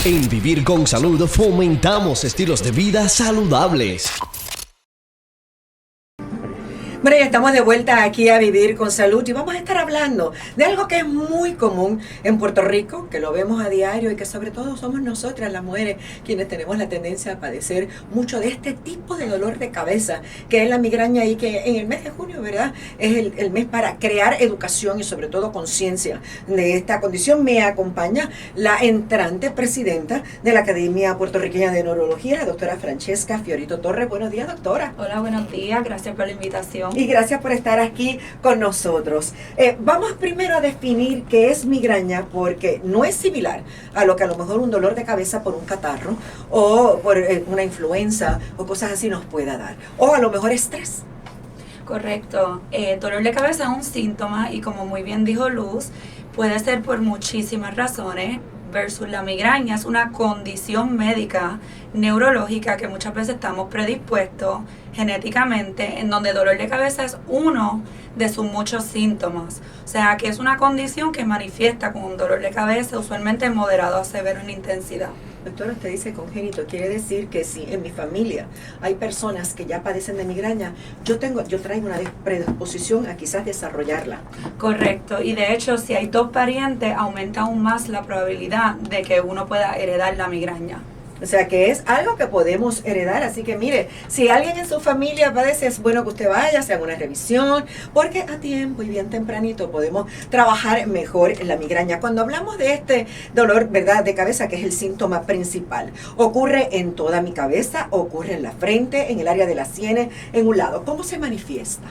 En Vivir con Salud fomentamos estilos de vida saludables. Bueno, ya estamos de vuelta aquí a Vivir con Salud y vamos a estar hablando de algo que es muy común en Puerto Rico, que lo vemos a diario y que sobre todo somos nosotras las mujeres quienes tenemos la tendencia a padecer mucho de este tipo de dolor de cabeza, que es la migraña, y que en el mes de junio, ¿verdad?, es el mes para crear educación y sobre todo conciencia de esta condición. Me acompaña la entrante presidenta de la Academia Puertorriqueña de Neurología, la doctora Francesca Fiorito Torres. Buenos días, doctora. Hola, buenos días, gracias por la invitación. Y gracias por estar aquí con nosotros. Vamos primero a definir qué es migraña, porque no es similar a lo que a lo mejor un dolor de cabeza por un catarro o por una influenza o cosas así nos pueda dar. O a lo mejor estrés. Correcto. Dolor de cabeza es un síntoma y, como muy bien dijo Luz, puede ser por muchísimas razones, versus la migraña es una condición médica neurológica que muchas veces estamos predispuestos genéticamente, en donde dolor de cabeza es uno de sus muchos síntomas. O sea, que es una condición que manifiesta con un dolor de cabeza usualmente moderado a severo en intensidad. Doctora, usted dice congénito, quiere decir que si en mi familia hay personas que ya padecen de migraña, yo traigo una predisposición a quizás desarrollarla. Correcto, y de hecho si hay dos parientes aumenta aún más la probabilidad de que uno pueda heredar la migraña. O sea que es algo que podemos heredar, así que mire, si alguien en su familia padece, es bueno que usted vaya, se haga una revisión, porque a tiempo y bien tempranito podemos trabajar mejor en la migraña. Cuando hablamos de este dolor, ¿verdad?, de cabeza, que es el síntoma principal, ocurre en toda mi cabeza, ocurre en la frente, en el área de las sienes, en un lado. ¿Cómo se manifiesta?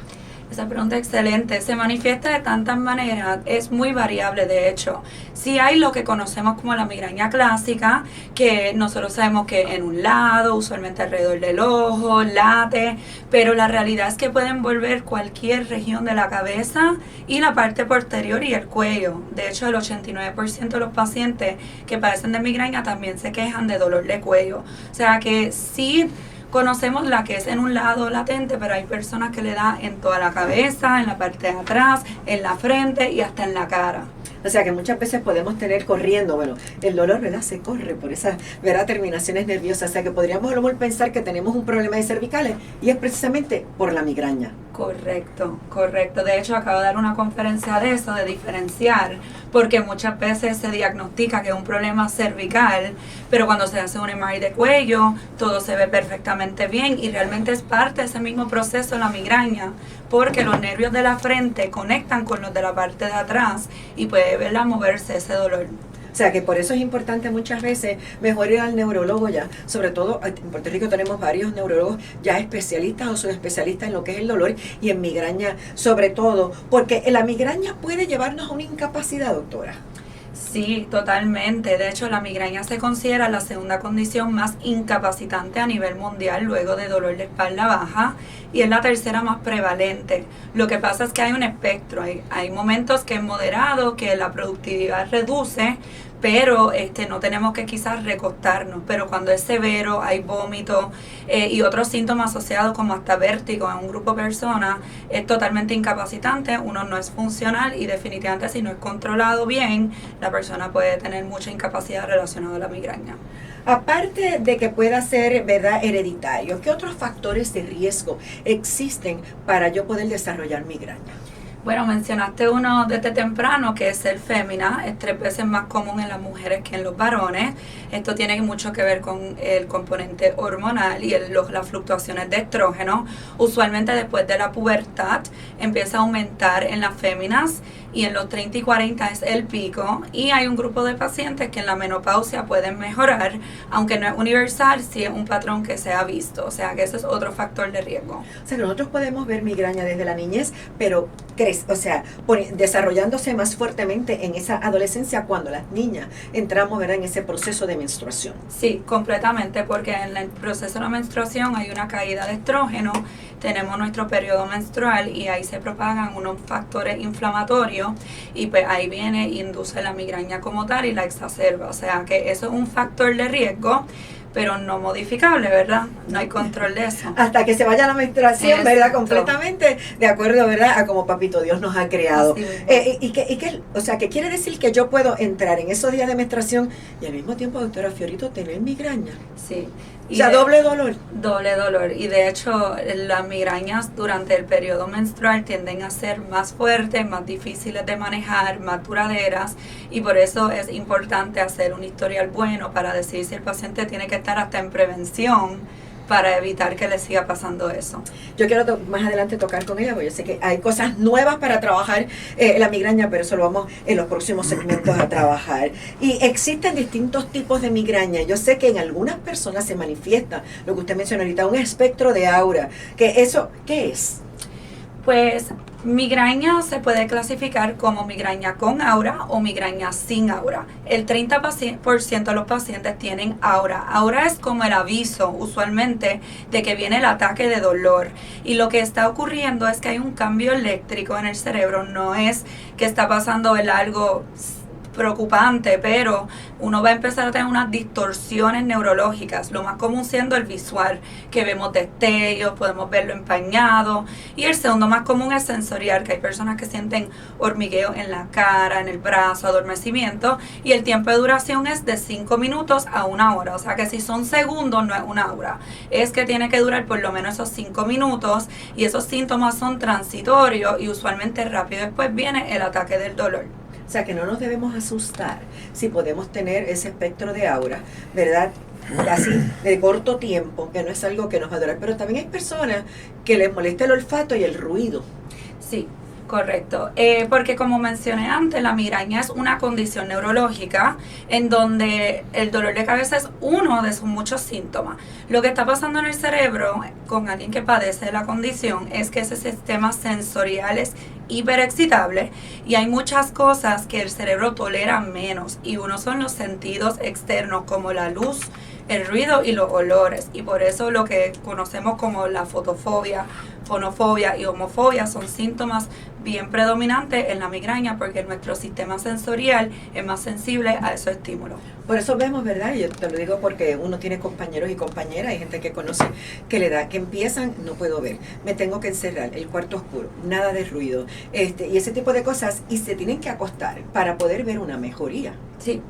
Esa pregunta es excelente. Se manifiesta de tantas maneras, es muy variable de hecho. Sí hay lo que conocemos como la migraña clásica, que nosotros sabemos que en un lado, usualmente alrededor del ojo, late, pero la realidad es que puede envolver cualquier región de la cabeza y la parte posterior y el cuello. De hecho, el 89% de los pacientes que padecen de migraña también se quejan de dolor de cuello. O sea que sí conocemos la que es en un lado latente, pero hay personas que le da en toda la cabeza, en la parte de atrás, en la frente y hasta en la cara. O sea que muchas veces podemos tener corriendo, bueno, el dolor, ¿verdad?, se corre por esas, ¿verdad?, terminaciones nerviosas. O sea que podríamos a lo mejor pensar que tenemos un problema de cervicales y es precisamente por la migraña. Correcto, correcto. De hecho, acabo de dar una conferencia de eso, de diferenciar, porque muchas veces se diagnostica que es un problema cervical, pero cuando se hace un MRI de cuello, todo se ve perfectamente bien y realmente es parte de ese mismo proceso la migraña, porque los nervios de la frente conectan con los de la parte de atrás y puede verla moverse ese dolor. O sea que por eso es importante muchas veces mejor ir al neurólogo ya. Sobre todo en Puerto Rico tenemos varios neurólogos ya especialistas o subespecialistas en lo que es el dolor y en migraña sobre todo, porque la migraña puede llevarnos a una incapacidad, doctora. Sí, totalmente. De hecho, la migraña se considera la segunda condición más incapacitante a nivel mundial luego de dolor de espalda baja y es la tercera más prevalente. Lo que pasa es que hay un espectro. Hay momentos que es moderado, que la productividad reduce, pero no tenemos que quizás recostarnos. Pero cuando es severo, hay vómito y otros síntomas asociados como hasta vértigo en un grupo de personas, es totalmente incapacitante, uno no es funcional y definitivamente si no es controlado bien, la persona puede tener mucha incapacidad relacionada a la migraña. Aparte de que pueda ser, ¿verdad?, hereditario, ¿qué otros factores de riesgo existen para yo poder desarrollar migraña? Bueno, mencionaste uno desde temprano, que es el fémina, es 3 veces más común en las mujeres que en los varones. Esto tiene mucho que ver con el componente hormonal y las fluctuaciones de estrógeno. Usualmente después de la pubertad empieza a aumentar en las féminas y en los 30 y 40 es el pico. Y hay un grupo de pacientes que en la menopausia pueden mejorar, aunque no es universal, sí es un patrón que se ha visto. O sea que ese es otro factor de riesgo. O sea que nosotros podemos ver migraña desde la niñez, pero desarrollándose más fuertemente en esa adolescencia cuando las niñas entramos, ¿verdad?, en ese proceso de menstruación. Sí, completamente, porque en el proceso de la menstruación hay una caída de estrógeno, tenemos nuestro periodo menstrual y ahí se propagan unos factores inflamatorios y pues ahí induce la migraña como tal y la exacerba. O sea que eso es un factor de riesgo, pero no modificable, ¿verdad? No hay control de eso. Hasta que se vaya la menstruación, Exacto. ¿verdad? Completamente de acuerdo, ¿verdad? A como Papito Dios nos ha creado. Así mismo. O sea, que quiere decir que yo puedo entrar en esos días de menstruación y al mismo tiempo, doctora Fiorito, tener migraña. Sí. O sea, doble dolor. Doble dolor. Y de hecho, las migrañas durante el periodo menstrual tienden a ser más fuertes, más difíciles de manejar, más duraderas. Y por eso es importante hacer un historial bueno para decir si el paciente tiene que estar hasta en prevención para evitar que le siga pasando eso. Yo quiero más adelante tocar con ella, porque yo sé que hay cosas nuevas para trabajar la migraña, pero eso lo vamos en los próximos segmentos a trabajar. Y existen distintos tipos de migraña. Yo sé que en algunas personas se manifiesta, lo que usted mencionó ahorita, un espectro de aura. Que eso, ¿qué es? Pues migraña se puede clasificar como migraña con aura o migraña sin aura. El 30% de los pacientes tienen aura. Aura es como el aviso usualmente de que viene el ataque de dolor. Y lo que está ocurriendo es que hay un cambio eléctrico en el cerebro. No es que está pasando algo preocupante, pero uno va a empezar a tener unas distorsiones neurológicas, lo más común siendo el visual, que vemos destellos, podemos verlo empañado, y el segundo más común es sensorial, que hay personas que sienten hormigueo en la cara, en el brazo, adormecimiento, y el tiempo de duración es de 5 minutos a 1 hora, o sea que si son segundos no es 1 hora, es que tiene que durar por lo menos esos 5 minutos, y esos síntomas son transitorios, y usualmente rápido después viene el ataque del dolor. O sea, que no nos debemos asustar si podemos tener ese espectro de aura, ¿verdad? Así de corto tiempo, que no es algo que nos va a durar. Pero también hay personas que les molesta el olfato y el ruido. Sí, correcto. Porque como mencioné antes, la migraña es una condición neurológica en donde el dolor de cabeza es uno de sus muchos síntomas. Lo que está pasando en el cerebro con alguien que padece de la condición es que ese sistema sensorial es hiperexcitable y hay muchas cosas que el cerebro tolera menos y uno son los sentidos externos como la luz, el ruido y los olores, y por eso lo que conocemos como la fotofobia, fonofobia y homofobia son síntomas bien predominantes en la migraña porque nuestro sistema sensorial es más sensible a esos estímulos. Por eso vemos, ¿verdad? Y yo te lo digo porque uno tiene compañeros y compañeras, hay gente que conoce que le da, que empiezan, no puedo ver, me tengo que encerrar, el cuarto oscuro, nada de ruido, y ese tipo de cosas, y se tienen que acostar para poder ver una mejoría. Sí.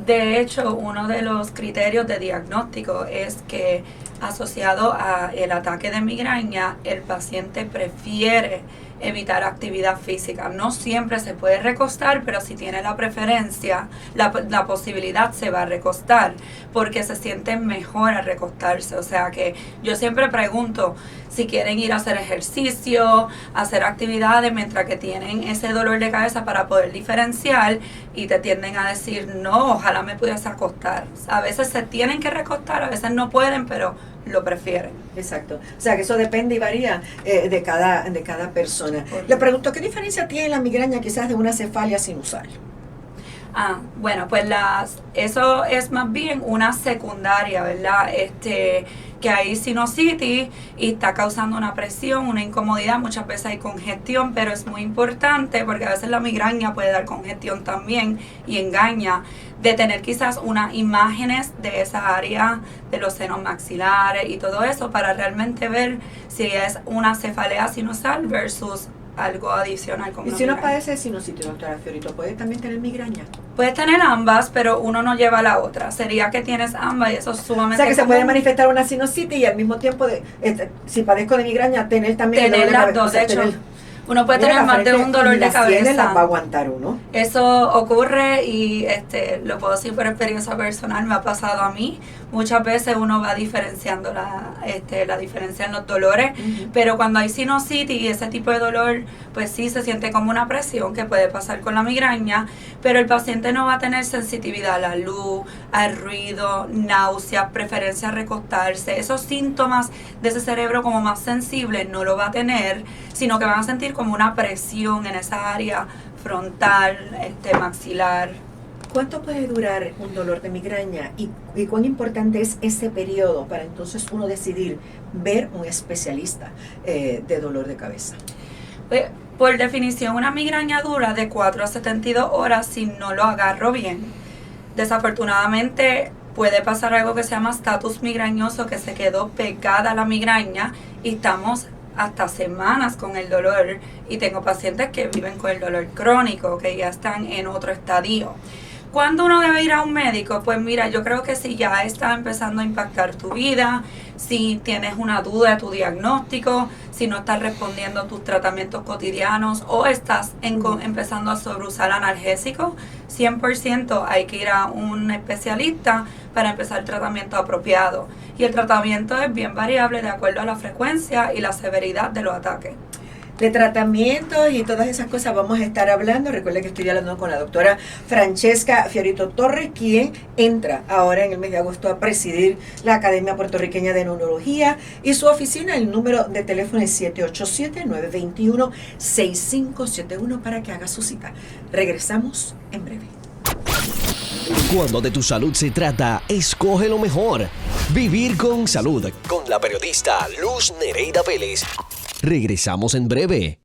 De hecho, uno de los criterios de diagnóstico es que asociado a el ataque de migraña, el paciente prefiere evitar actividad física. No siempre se puede recostar, pero si tiene la preferencia, la posibilidad se va a recostar, porque se siente mejor al recostarse. O sea que yo siempre pregunto si quieren ir a hacer ejercicio, hacer actividades mientras que tienen ese dolor de cabeza para poder diferenciar, y te tienden a decir, no, ojalá me pudiese acostar. A veces se tienen que recostar, a veces no pueden, pero lo prefieren. Exacto. O sea, que eso depende y varía de cada persona. Le pregunto, ¿qué diferencia tiene la migraña quizás de una cefalia sinusal? Bueno, pues eso es más bien una secundaria, ¿verdad? Que hay sinusitis y está causando una presión, una incomodidad, muchas veces hay congestión, pero es muy importante porque a veces la migraña puede dar congestión también y engaña, de tener quizás unas imágenes de esa área de los senos maxilares y todo eso para realmente ver si es una cefalea sinusal versus algo adicional como Y una si uno migraña. padece de sinusitis, doctora Fiorito, ¿puede también tener migraña? Puedes tener ambas, pero uno no lleva la otra. Sería que tienes ambas y eso es O sumamente sea, que se puede común. manifestar una sinusitis y al mismo tiempo, si padezco de migraña, tener también el Tener dolor de las cabeza. dos, O sea, de hecho, tener- uno puede Mira, tener la más de frente un dolor y de las sienes las va a cabeza. aguantar uno. Eso ocurre y lo puedo decir por experiencia personal, me ha pasado a mí. Muchas veces uno va diferenciando la diferencia en los dolores, pero cuando hay sinusitis y ese tipo de dolor, pues sí se siente como una presión que puede pasar con la migraña, pero el paciente no va a tener sensitividad a la luz, al ruido, náuseas, preferencia a recostarse. Esos síntomas de ese cerebro como más sensible no lo va a tener, sino que van a sentir como una presión en esa área frontal, maxilar. ¿Cuánto puede durar un dolor de migraña y cuán importante es ese periodo para entonces uno decidir ver un especialista de dolor de cabeza? Pues, por definición, una migraña dura de 4 a 72 horas si no lo agarro bien. Desafortunadamente, puede pasar algo que se llama status migrañoso, que se quedó pegada a la migraña y estamos hasta semanas con el dolor, y tengo pacientes que viven con el dolor crónico, que ya están en otro estadio. ¿Cuándo uno debe ir a un médico? Pues mira, yo creo que si ya está empezando a impactar tu vida, si tienes una duda de tu diagnóstico, si no estás respondiendo a tus tratamientos cotidianos o estás empezando a sobreusar analgésicos, 100% hay que ir a un especialista para empezar el tratamiento apropiado. Y el tratamiento es bien variable de acuerdo a la frecuencia y la severidad de los ataques. De tratamientos y todas esas cosas vamos a estar hablando. Recuerden que estoy hablando con la doctora Francesca Fiorito Torres, quien entra ahora en el mes de agosto a presidir la Academia Puertorriqueña de Neurología, y su oficina, el número de teléfono es 787-921-6571 para que haga su cita. Regresamos en breve. Cuando de tu salud se trata, escoge lo mejor. Vivir con salud, con la periodista Luz Nereida Vélez. Regresamos en breve.